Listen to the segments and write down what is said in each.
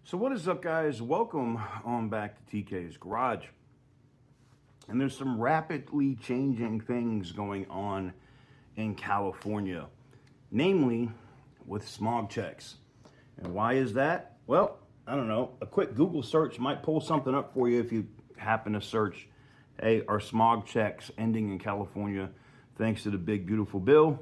So what is up, guys? Welcome on back to TK's Garage. And there's some rapidly changing things going on in California, namely with smog checks. And why is that? Well, I don't know. A quick Google search might pull something up for you if you happen to search, hey, are smog checks ending in California thanks to the big, beautiful bill?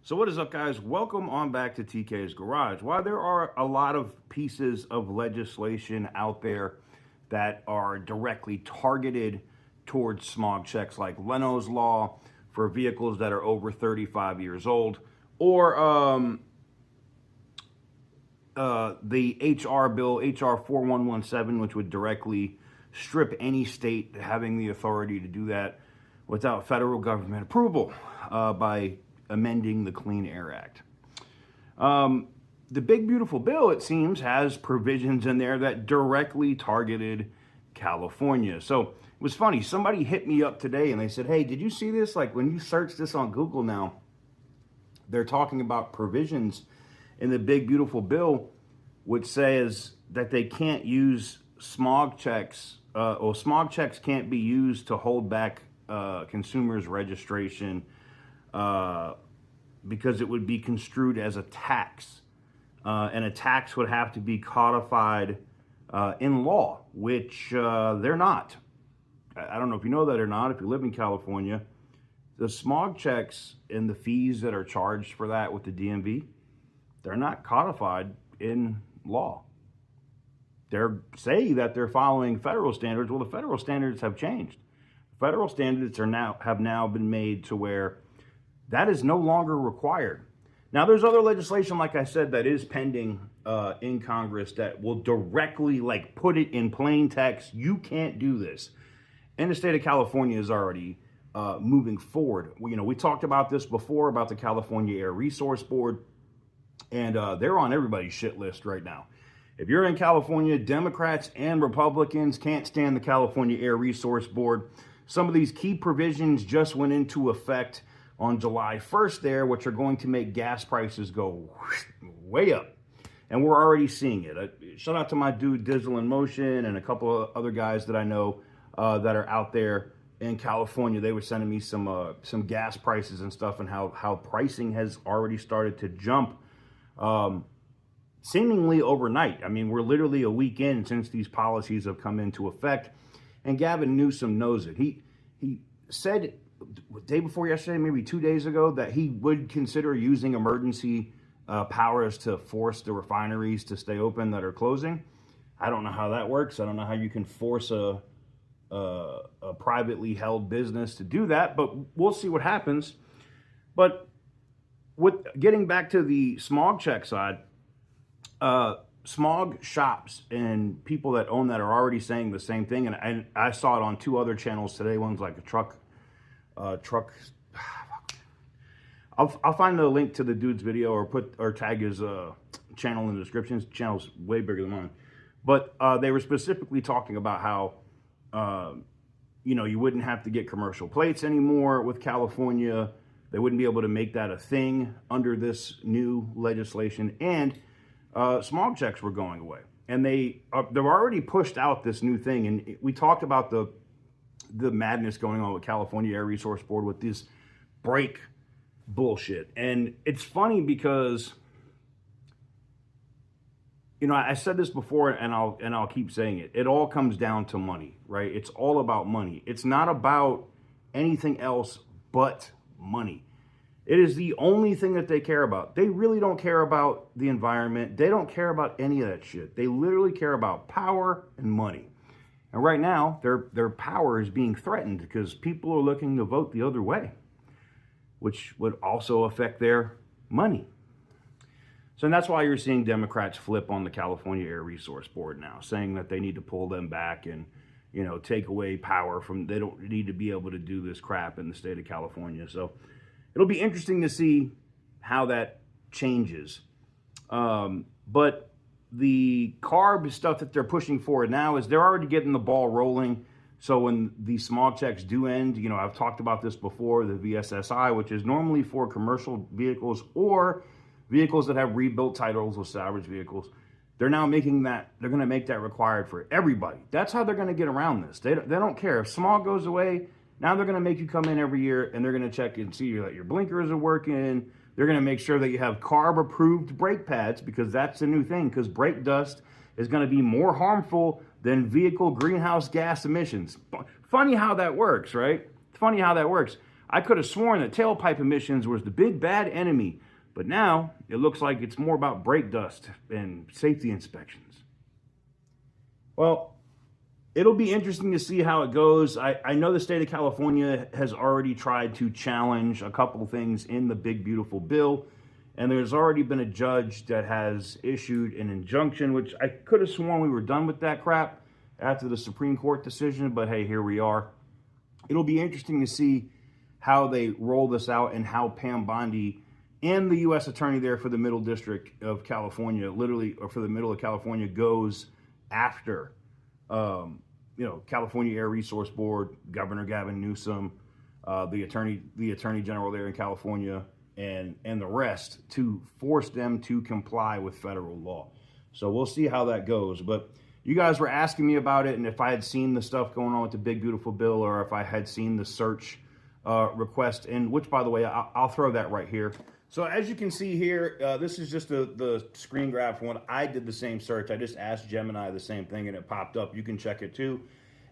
So what is up, guys? Welcome on back to TK's Garage. While there are a lot of pieces of legislation out there that are directly targeted towards smog checks, like Leno's Law for vehicles that are over 35 years old, or the HR bill, HR 4117, which would directly strip any state having the authority to do that without federal government approval by amending the Clean Air Act. The big, beautiful bill, it seems, has provisions in there that directly targeted California. So it was funny. Somebody hit me up today and they said, hey, did you see this? Like, when you search this on Google now, they're talking about provisions in the big, beautiful bill, which says that they can't use smog checks, or smog checks can't be used to hold back consumers' registration because it would be construed as a tax. And a tax would have to be codified in law, which they're not. I don't know if you know that or not. If you live in California, the smog checks and the fees that are charged for that with the DMV, they're not codified in law. They're saying that they're following federal standards. Well, the federal standards have changed. Federal standards have now been made to where that is no longer required. Now, there's other legislation, like I said, that is pending in Congress that will directly put it in plain text. You can't do this. And the state of California is already moving forward. We talked about this before, about the California Air Resource Board, and they're on everybody's shit list right now. If you're in California, Democrats and Republicans can't stand the California Air Resource Board. Some of these key provisions just went into effect on July 1st there, which are going to make gas prices go way up. And we're already seeing it. Shout out to my dude Dizzle in Motion and a couple of other guys that I know that are out there in California. They were sending me some gas prices and stuff, and how pricing has already started to jump seemingly overnight. I mean, we're literally a week in since these policies have come into effect, and Gavin Newsom knows it. He said day before yesterday, maybe 2 days ago, that he would consider using emergency powers to force the refineries to stay open that are closing. I don't know how that works. I don't know how you can force a privately held business to do that, but we'll see what happens. But with getting back to the smog check side, smog shops and people that own that are already saying the same thing. And I saw it on two other channels today. One's like a truck. I'll find the link to the dude's video or tag his channel in the description. His channel's way bigger than mine. But they were specifically talking about how you wouldn't have to get commercial plates anymore with California. They wouldn't be able to make that a thing under this new legislation, and smog checks were going away. And they've already pushed out this new thing. And we talked about the madness going on with California Air Resource Board with this break bullshit. And it's funny because, I said this before, and I'll keep saying it. It all comes down to money, right? It's all about money. It's not about anything else but money. It is the only thing that they care about. They really don't care about the environment. They don't care about any of that shit. They literally care about power and money. And right now, their power is being threatened because people are looking to vote the other way, which would also affect their money. So that's why you're seeing Democrats flip on the California Air Resource Board now, saying that they need to pull them back and, take away power from, they don't need to be able to do this crap in the state of California. So it'll be interesting to see how that changes. But the CARB stuff that they're pushing forward now is they're already getting the ball rolling. So when the smog checks do end, you know, I've talked about this before, the VSSI, which is normally for commercial vehicles or vehicles that have rebuilt titles or salvage vehicles. They're now making that, they're going to make that required for everybody. That's how they're going to get around this. They don't care. If smog goes away, now they're going to make you come in every year and they're going to check and see that your blinkers are working. They're going to make sure that you have CARB approved brake pads, because that's the new thing, because brake dust is going to be more harmful than vehicle greenhouse gas emissions. Funny how that works, right? Funny how that works. I could have sworn that tailpipe emissions was the big bad enemy, but now it looks like it's more about brake dust and safety inspections. Well, it'll be interesting to see how it goes. I know the state of California has already tried to challenge a couple things in the big, beautiful bill. And there's already been a judge that has issued an injunction, which I could have sworn we were done with that crap after the Supreme Court decision. But hey, here we are. It'll be interesting to see how they roll this out and how Pam Bondi and the U.S. attorney there for the Middle District of California, literally, or for the middle of California, goes after, you know, California Air Resource Board, Governor Gavin Newsom, the attorney general there in California, and the rest, to force them to comply with federal law. So we'll see how that goes. But you guys were asking me about it, and if I had seen the stuff going on with the big, beautiful bill, or if I had seen the search request, and which, by the way, I'll throw that right here. So as you can see here, this is just the screen grab from when I did the same search. I just asked Gemini the same thing, and it popped up. You can check it too.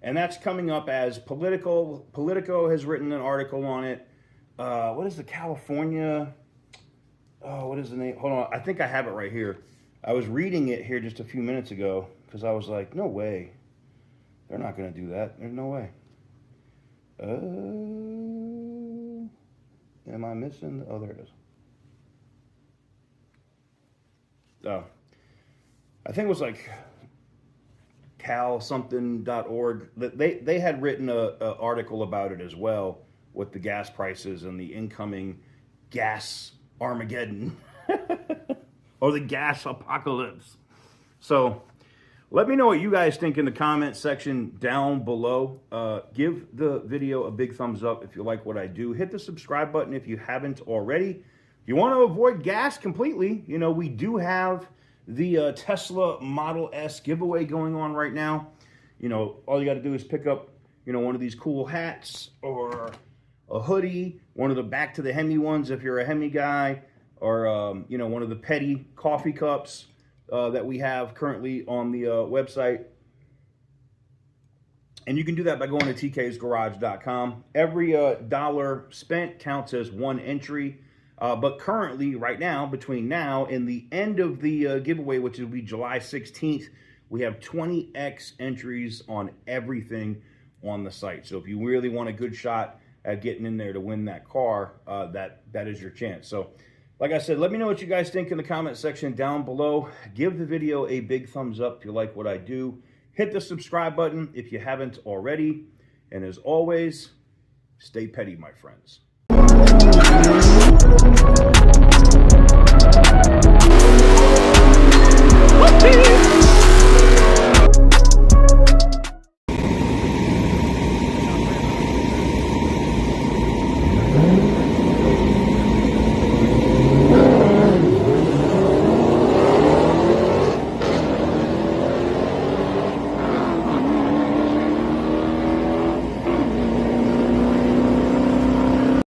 And that's coming up as Politico. Politico has written an article on it. What is the California? Oh, what is the name? Hold on. I think I have it right here. I was reading it here just a few minutes ago because I was like, no way. They're not going to do that. There's no way. Am I missing? Oh, there it is. Oh, I think it was like calsomething.org. They had written an article about it as well, with the gas prices and the incoming gas Armageddon or the gas apocalypse. So let me know what you guys think in the comment section down below. Give the video a big thumbs up if you like what I do. Hit the subscribe button if you haven't already. If you want to avoid gas completely, you know, we do have the Tesla Model S giveaway going on right now. You know, all you got to do is pick up, you know, one of these cool hats or a hoodie, one of the Back to the Hemi ones if you're a Hemi guy, or, you know, one of the petty coffee cups that we have currently on the website. And you can do that by going to tksgarage.com. Every dollar spent counts as one entry. But currently, right now, between now and the end of the giveaway, which will be July 16th, we have 20x entries on everything on the site. So if you really want a good shot at getting in there to win that car, that is your chance. So like I said, let me know what you guys think in the comment section down below. Give the video a big thumbs up if you like what I do. Hit the subscribe button if you haven't already. And as always, stay petty, my friends.